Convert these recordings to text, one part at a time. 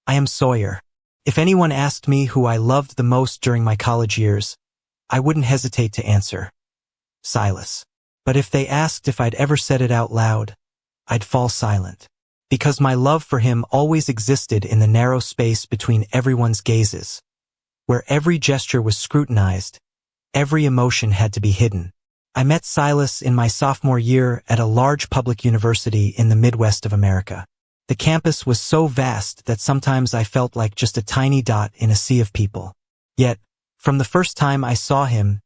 I am Sawyer. If anyone asked me who I loved the most during my college years, I wouldn't hesitate to answer Silas. But if they asked if I'd ever said it out loud, I'd fall silent. Because my love for him always existed in the narrow space between everyone's gazes, where every gesture was scrutinized, every emotion had to be hidden. I met Silas in my sophomore year at a large public university in the Midwest of America. The campus was so vast that sometimes I felt like just a tiny dot in a sea of people. Yet, from the first time I saw him,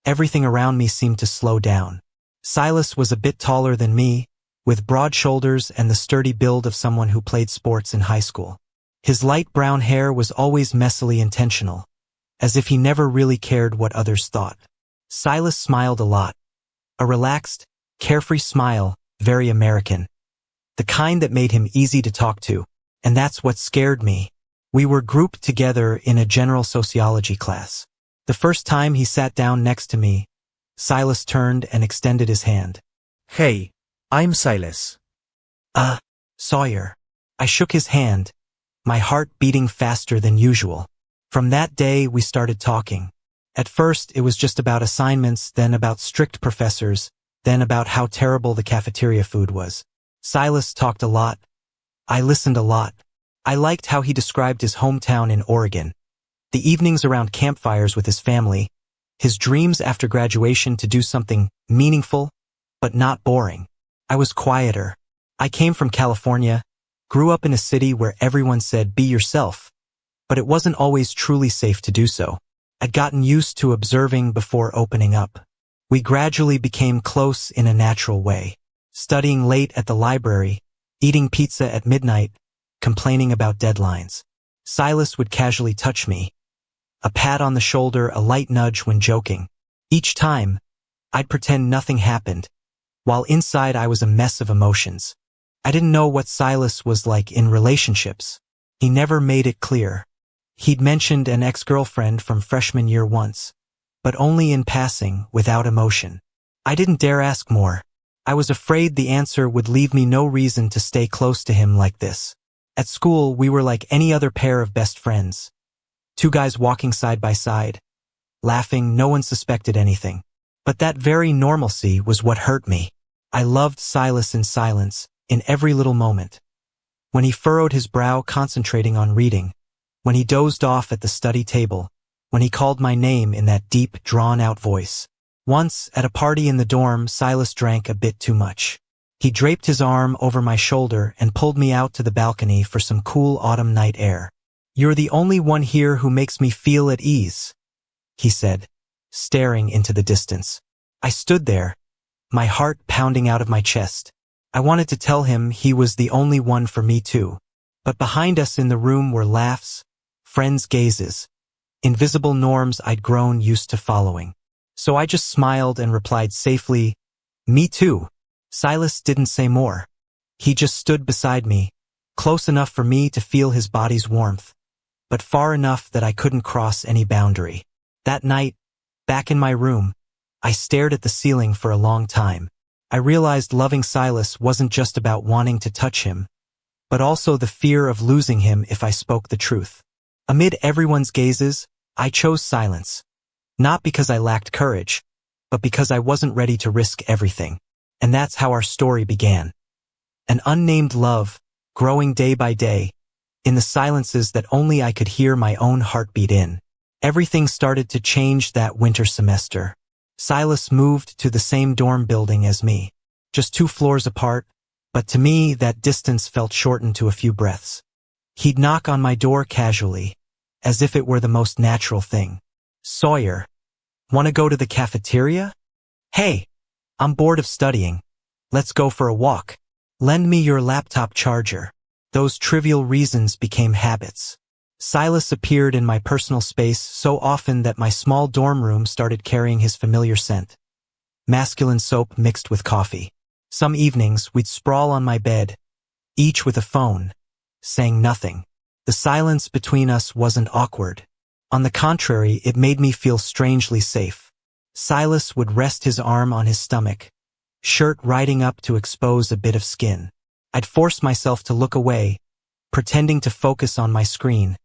everything around me seemed to slow down. Silas was a bit taller than me, with broad shoulders and the sturdy build of someone who played sports in high school. His light brown hair was always messily intentional, as if he never really cared what others thought. Silas smiled a lot. A relaxed, carefree smile, very American. The kind that made him easy to talk to, and that's what scared me. We were grouped together in a general sociology class. The first time he sat down next to me, Silas turned and extended his hand. Hey, I'm Silas. Sawyer. I shook his hand, my heart beating faster than usual. From that day, we started talking. At first, it was just about assignments, then about strict professors, then about how terrible the cafeteria food was. Silas talked a lot. I listened a lot. I liked how he described his hometown in Oregon, the evenings around campfires with his family, his dreams after graduation to do something meaningful, but not boring. I was quieter. I came from California, grew up in a city where everyone said, be yourself, but it wasn't always truly safe to do so. I'd gotten used to observing before opening up. We gradually became close in a natural way, studying late at the library, eating pizza at midnight, complaining about deadlines. Silas would casually touch me, a pat on the shoulder, a light nudge when joking. Each time, I'd pretend nothing happened, while inside I was a mess of emotions. I didn't know what Silas was like in relationships. He never made it clear. He'd mentioned an ex-girlfriend from freshman year once, but only in passing, without emotion. I didn't dare ask more. I was afraid the answer would leave me no reason to stay close to him like this. At school, we were like any other pair of best friends. Two guys walking side by side, laughing, no one suspected anything. But that very normalcy was what hurt me. I loved Silas in silence, in every little moment. When he furrowed his brow concentrating on reading, when he dozed off at the study table, when he called my name in that deep, drawn-out voice. Once, at a party in the dorm, Silas drank a bit too much. He draped his arm over my shoulder and pulled me out to the balcony for some cool autumn night air. You're the only one here who makes me feel at ease, he said, staring into the distance. I stood there, my heart pounding out of my chest. I wanted to tell him he was the only one for me too. But behind us in the room were laughs, friends' gazes, invisible norms I'd grown used to following. So I just smiled and replied safely, me too. Silas didn't say more. He just stood beside me, close enough for me to feel his body's warmth, but far enough that I couldn't cross any boundary. That night, back in my room, I stared at the ceiling for a long time. I realized loving Silas wasn't just about wanting to touch him, but also the fear of losing him if I spoke the truth. Amid everyone's gazes, I chose silence. Not because I lacked courage, but because I wasn't ready to risk everything. And that's how our story began. An unnamed love, growing day by day, in the silences that only I could hear my own heartbeat in. Everything started to change that winter semester. Silas moved to the same dorm building as me, just 2 floors apart, but to me that distance felt shortened to a few breaths. He'd knock on my door casually, as if it were the most natural thing. Sawyer, wanna go to the cafeteria? Hey, I'm bored of studying. Let's go for a walk. Lend me your laptop charger. Those trivial reasons became habits. Silas appeared in my personal space so often that my small dorm room started carrying his familiar scent. Masculine soap mixed with coffee. Some evenings, we'd sprawl on my bed, each with a phone, saying nothing. The silence between us wasn't awkward. On the contrary, it made me feel strangely safe. Silas would rest his arm on his stomach, shirt riding up to expose a bit of skin. I'd force myself to look away, pretending to focus on my screen,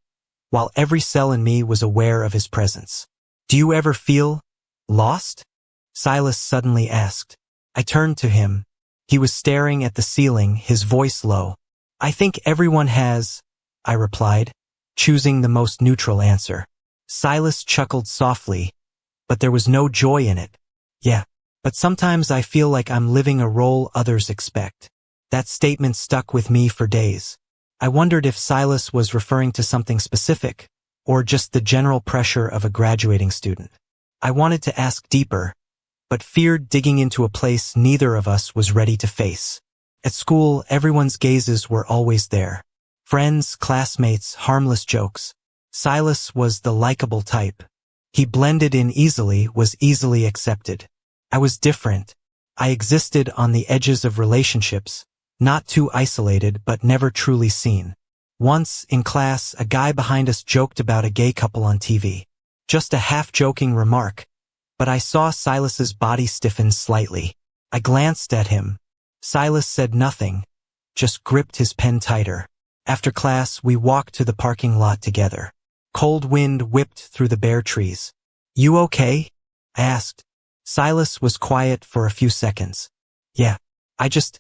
while every cell in me was aware of his presence. "Do you ever feel lost?" Silas suddenly asked. I turned to him. He was staring at the ceiling, his voice low. "I think everyone has," I replied, choosing the most neutral answer. Silas chuckled softly, but there was no joy in it. "Yeah, but sometimes I feel like I'm living a role others expect." That statement stuck with me for days. I wondered if Silas was referring to something specific, or just the general pressure of a graduating student. I wanted to ask deeper, but feared digging into a place neither of us was ready to face. At school, everyone's gazes were always there. Friends, classmates, harmless jokes. Silas was the likable type. He blended in easily, was easily accepted. I was different. I existed on the edges of relationships, not too isolated but never truly seen. Once, in class, a guy behind us joked about a gay couple on TV. Just a half-joking remark, but I saw Silas's body stiffen slightly. I glanced at him. Silas said nothing, just gripped his pen tighter. After class, we walked to the parking lot together. Cold wind whipped through the bare trees. "You okay?" I asked. Silas was quiet for a few seconds. "Yeah, I just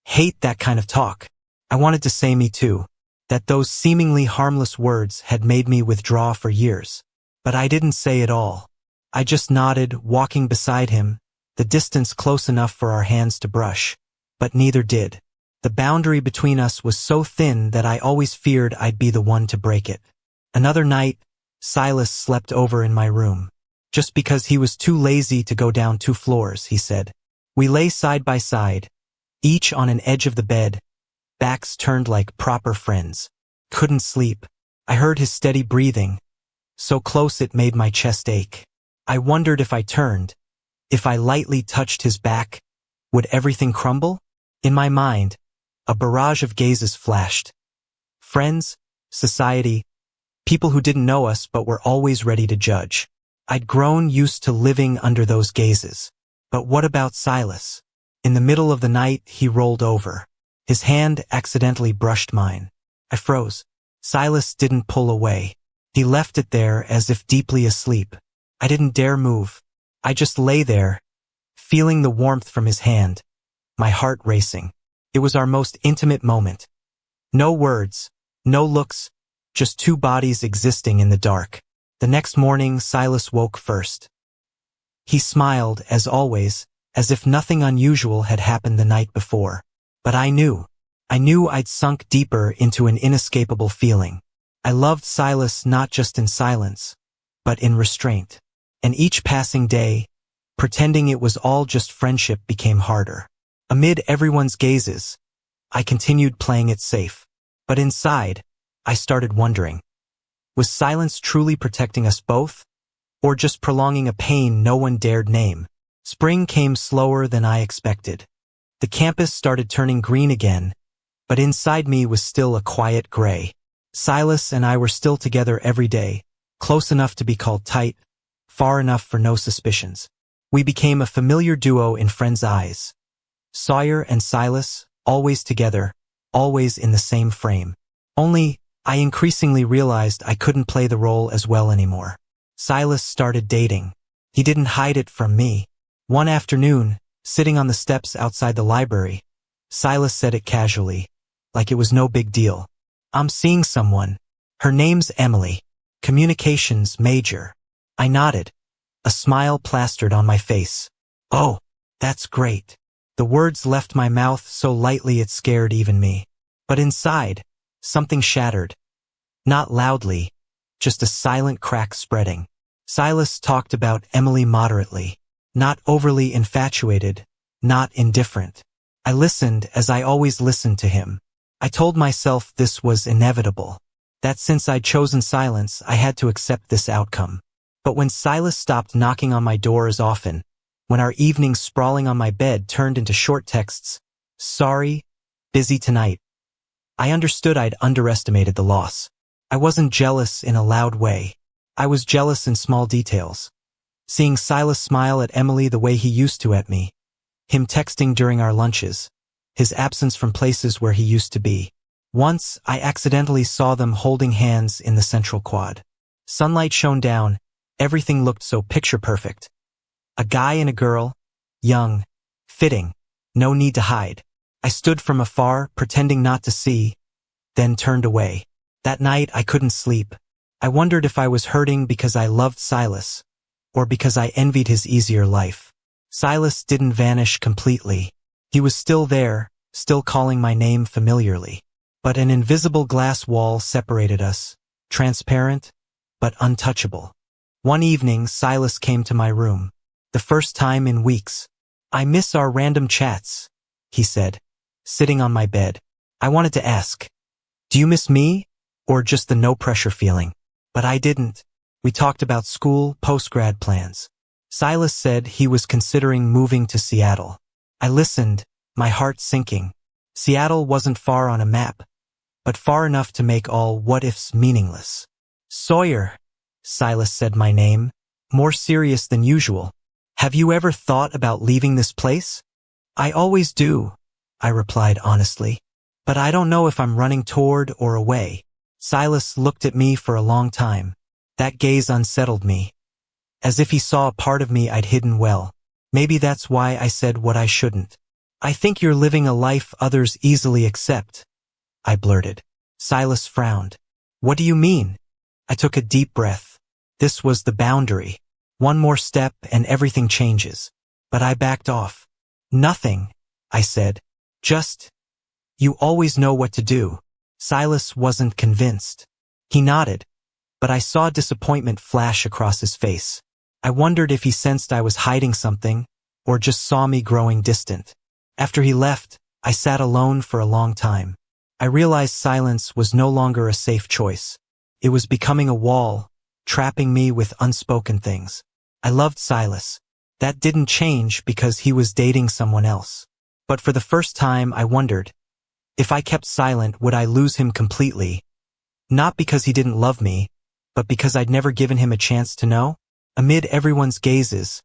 hate that kind of talk." I wanted to say me too, that those seemingly harmless words had made me withdraw for years. But I didn't say it all. I just nodded, walking beside him, the distance close enough for our hands to brush, but neither did. The boundary between us was so thin that I always feared I'd be the one to break it. Another night, Silas slept over in my room. Just because he was too lazy to go down 2 floors, he said. We lay side by side, each on an edge of the bed, backs turned like proper friends. Couldn't sleep. I heard his steady breathing, so close it made my chest ache. I wondered if I turned, if I lightly touched his back, would everything crumble? In my mind, a barrage of gazes flashed. Friends, society, people who didn't know us but were always ready to judge. I'd grown used to living under those gazes. But what about Silas? In the middle of the night, he rolled over. His hand accidentally brushed mine. I froze. Silas didn't pull away. He left it there as if deeply asleep. I didn't dare move. I just lay there, feeling the warmth from his hand, my heart racing. It was our most intimate moment. No words, no looks, just 2 bodies existing in the dark. The next morning, Silas woke first. He smiled, as always, as if nothing unusual had happened the night before. But I knew I'd sunk deeper into an inescapable feeling. I loved Silas not just in silence, but in restraint. And each passing day, pretending it was all just friendship became harder. Amid everyone's gazes, I continued playing it safe. But inside, I started wondering, was silence truly protecting us both, or just prolonging a pain no one dared name? Spring came slower than I expected. The campus started turning green again, but inside me was still a quiet gray. Silas and I were still together every day, close enough to be called tight, far enough for no suspicions. We became a familiar duo in friends' eyes. Sawyer and Silas, always together, always in the same frame. Only, I increasingly realized I couldn't play the role as well anymore. Silas started dating. He didn't hide it from me. One afternoon, sitting on the steps outside the library, Silas said it casually, like it was no big deal. "I'm seeing someone. Her name's Emily. Communications major." I nodded. A smile plastered on my face. "Oh, that's great." The words left my mouth so lightly it scared even me. But inside, something shattered. Not loudly, just a silent crack spreading. Silas talked about Emily moderately, not overly infatuated, not indifferent. I listened as I always listened to him. I told myself this was inevitable, that since I'd chosen silence, I had to accept this outcome. But when Silas stopped knocking on my door as often, when our evenings sprawling on my bed turned into short texts, "Sorry, busy tonight," I understood I'd underestimated the loss. I wasn't jealous in a loud way. I was jealous in small details. Seeing Silas smile at Emily the way he used to at me, him texting during our lunches, his absence from places where he used to be. Once, I accidentally saw them holding hands in the central quad. Sunlight shone down, everything looked so picture-perfect. A guy and a girl, young, fitting, no need to hide. I stood from afar, pretending not to see, then turned away. That night, I couldn't sleep. I wondered if I was hurting because I loved Silas, or because I envied his easier life. Silas didn't vanish completely. He was still there, still calling my name familiarly. But an invisible glass wall separated us, transparent, but untouchable. One evening, Silas came to my room. The first time in weeks. "I miss our random chats," he said, sitting on my bed. I wanted to ask, "Do you miss me, or just the no-pressure feeling?" But I didn't. We talked about school, post-grad plans. Silas said he was considering moving to Seattle. I listened, my heart sinking. Seattle wasn't far on a map, but far enough to make all what-ifs meaningless. "Sawyer," Silas said my name, more serious than usual. "Have you ever thought about leaving this place?" "I always do," I replied honestly. "But I don't know if I'm running toward or away." Silas looked at me for a long time. That gaze unsettled me, as if he saw a part of me I'd hidden well. Maybe that's why I said what I shouldn't. "I think you're living a life others easily accept," I blurted. Silas frowned. "What do you mean?" I took a deep breath. This was the boundary. One more step and everything changes. But I backed off. "Nothing," I said. "Just, you always know what to do." Silas wasn't convinced. He nodded, but I saw disappointment flash across his face. I wondered if he sensed I was hiding something, or just saw me growing distant. After he left, I sat alone for a long time. I realized silence was no longer a safe choice. It was becoming a wall, trapping me with unspoken things. I loved Silas. That didn't change because he was dating someone else. But for the first time, I wondered, if I kept silent, would I lose him completely? Not because he didn't love me, but because I'd never given him a chance to know? Amid everyone's gazes,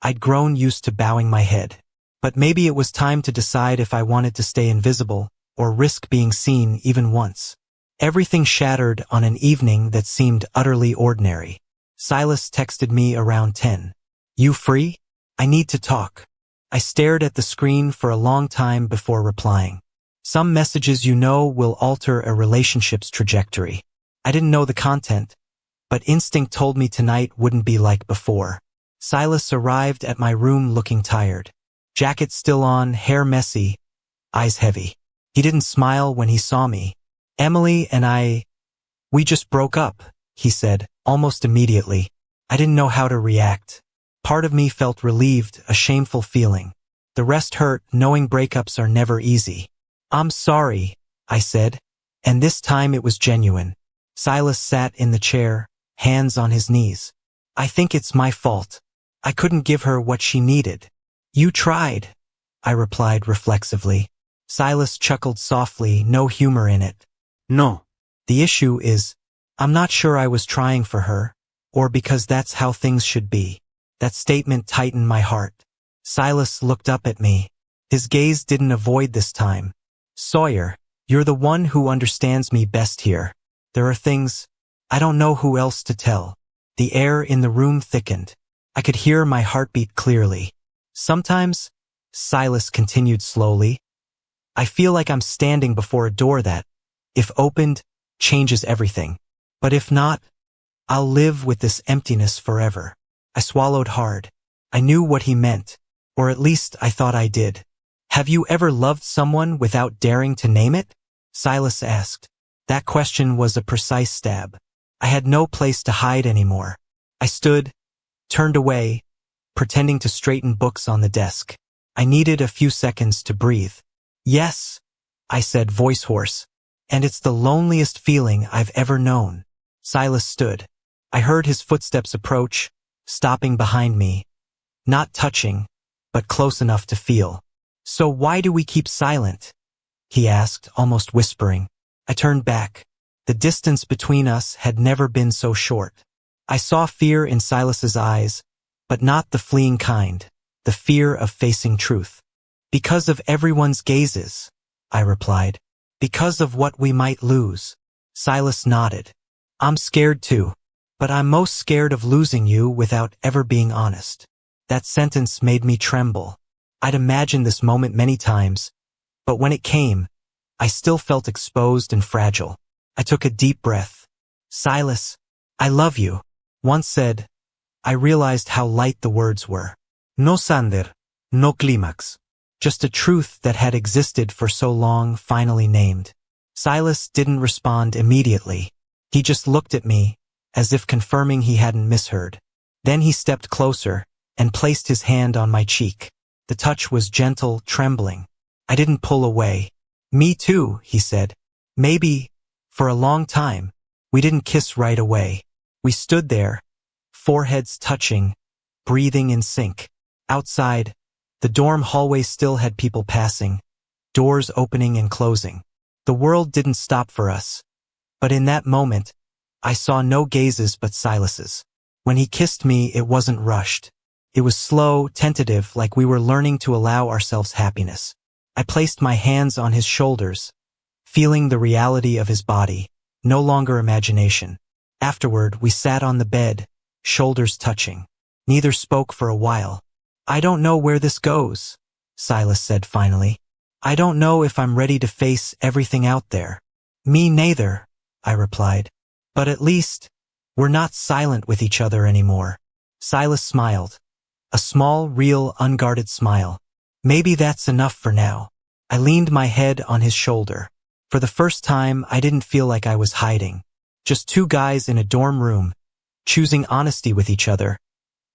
I'd grown used to bowing my head. But maybe it was time to decide if I wanted to stay invisible, or risk being seen even once. Everything shattered on an evening that seemed utterly ordinary. Silas texted me around 10. "You free? I need to talk." I stared at the screen for a long time before replying. Some messages will alter a relationship's trajectory. I didn't know the content, but instinct told me tonight wouldn't be like before. Silas arrived at my room looking tired. Jacket still on, hair messy, eyes heavy. He didn't smile when he saw me. "Emily and we just broke up," he said, almost immediately. I didn't know how to react. Part of me felt relieved, a shameful feeling. The rest hurt, knowing breakups are never easy. "I'm sorry," I said, and this time it was genuine. Silas sat in the chair, hands on his knees. "I think it's my fault. I couldn't give her what she needed." "You tried," I replied reflexively. Silas chuckled softly, no humor in it. No. "The issue is, I'm not sure I was trying for her, or because that's how things should be." That statement tightened my heart. Silas looked up at me. His gaze didn't avoid this time. "Sawyer, you're the one who understands me best here. There are things I don't know who else to tell." The air in the room thickened. I could hear my heartbeat clearly. "Sometimes," Silas continued slowly, "I feel like I'm standing before a door that, if opened, changes everything. But if not, I'll live with this emptiness forever." I swallowed hard. I knew what he meant, or at least I thought I did. "Have you ever loved someone without daring to name it?" Silas asked. That question was a precise stab. I had no place to hide anymore. I stood, turned away, pretending to straighten books on the desk. I needed a few seconds to breathe. "Yes," I said, voice hoarse, "and it's the loneliest feeling I've ever known." Silas stood. I heard his footsteps approach, stopping behind me. Not touching, but close enough to feel. "So why do we keep silent?" he asked, almost whispering. I turned back. The distance between us had never been so short. I saw fear in Silas's eyes, but not the fleeing kind, the fear of facing truth. "Because of everyone's gazes," I replied. Because of what we might lose. Silas nodded. I'm scared too. But I'm most scared of losing you without ever being honest. That sentence made me tremble. I'd imagined this moment many times, but when it came, I still felt exposed and fragile. I took a deep breath. Silas, I love you. Once said, I realized how light the words were. No Sander, no climax. Just a truth that had existed for so long finally named. Silas didn't respond immediately. He just looked at me, as if confirming he hadn't misheard. Then he stepped closer and placed his hand on my cheek. The touch was gentle, trembling. I didn't pull away. Me too, he said. Maybe, for a long time, we didn't kiss right away. We stood there, foreheads touching, breathing in sync. Outside, the dorm hallway still had people passing, doors opening and closing. The world didn't stop for us. But in that moment, I saw no gazes but Silas's. When he kissed me, it wasn't rushed. It was slow, tentative, like we were learning to allow ourselves happiness. I placed my hands on his shoulders, feeling the reality of his body, no longer imagination. Afterward, we sat on the bed, shoulders touching. Neither spoke for a while. I don't know where this goes, Silas said finally. I don't know if I'm ready to face everything out there. Me neither, I replied. But at least, we're not silent with each other anymore. Silas smiled. A small, real, unguarded smile. Maybe that's enough for now. I leaned my head on his shoulder. For the first time, I didn't feel like I was hiding. Just two guys in a dorm room, choosing honesty with each other,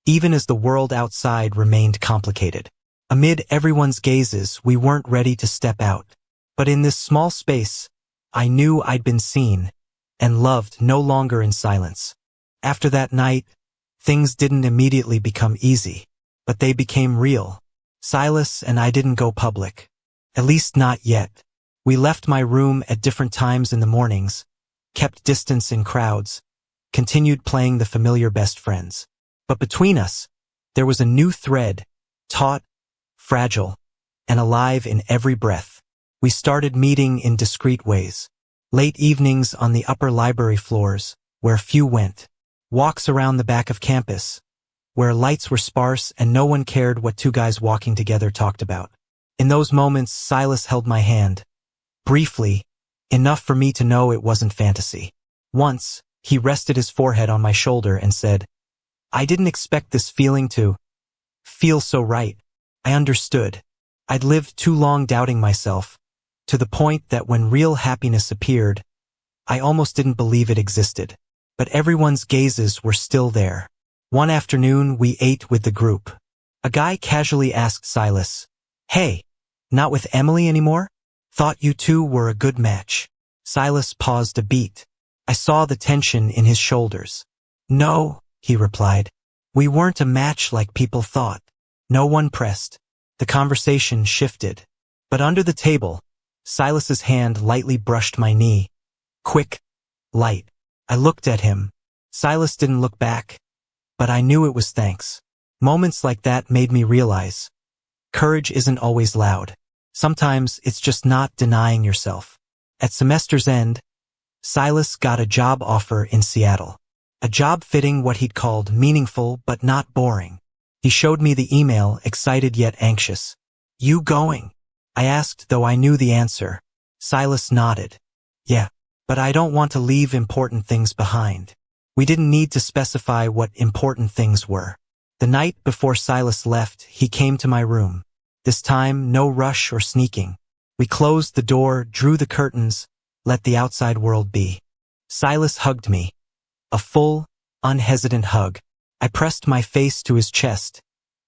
even as the world outside remained complicated. Amid everyone's gazes, we weren't ready to step out. But in this small space, I knew I'd been seen, and loved no longer in silence. After that night, things didn't immediately become easy, but they became real. Silas and I didn't go public. At least not yet. We left my room at different times in the mornings, kept distance in crowds, continued playing the familiar best friends. But between us, there was a new thread, taut, fragile, and alive in every breath. We started meeting in discreet ways. Late evenings on the upper library floors, where few went. Walks around the back of campus, where lights were sparse and no one cared what two guys walking together talked about. In those moments, Silas held my hand. Briefly, enough for me to know it wasn't fantasy. Once, he rested his forehead on my shoulder and said, I didn't expect this feeling to feel so right. I understood. I'd lived too long doubting myself, to the point that when real happiness appeared, I almost didn't believe it existed. But everyone's gazes were still there. One afternoon, we ate with the group. A guy casually asked Silas, Hey, not with Emily anymore? Thought you two were a good match. Silas paused a beat. I saw the tension in his shoulders. No, he replied. We weren't a match like people thought. No one pressed. The conversation shifted. But under the table, Silas's hand lightly brushed my knee. Quick, light. I looked at him. Silas didn't look back, but I knew it was thanks. Moments like that made me realize, courage isn't always loud. Sometimes it's just not denying yourself. At semester's end, Silas got a job offer in Seattle. A job fitting what he'd called meaningful but not boring. He showed me the email, excited yet anxious. You going? I asked, though I knew the answer. Silas nodded. Yeah. But I don't want to leave important things behind. We didn't need to specify what important things were. The night before Silas left, he came to my room. This time, no rush or sneaking. We closed the door, drew the curtains, let the outside world be. Silas hugged me. A full, unhesitant hug. I pressed my face to his chest,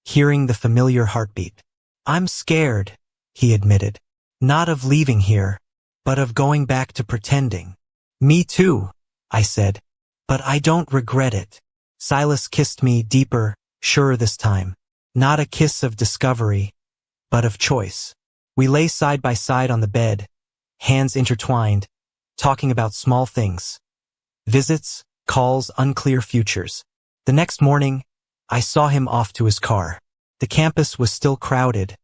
hearing the familiar heartbeat. I'm scared, he admitted. Not of leaving here, but of going back to pretending. Me too, I said. But I don't regret it. Silas kissed me deeper, surer this time. Not a kiss of discovery, but of choice. We lay side by side on the bed, hands intertwined, talking about small things. Visits, calls, unclear futures. The next morning, I saw him off to his car. The campus was still crowded,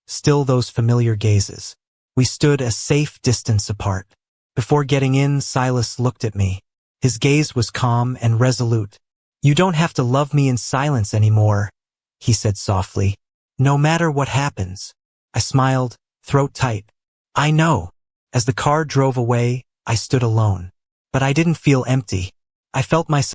still those familiar gazes. We stood a safe distance apart. Before getting in, Silas looked at me. His gaze was calm and resolute. "You don't have to love me in silence anymore," he said softly. "No matter what happens." I smiled, throat tight. "I know." As the car drove away, I stood alone. But I didn't feel empty. I felt myself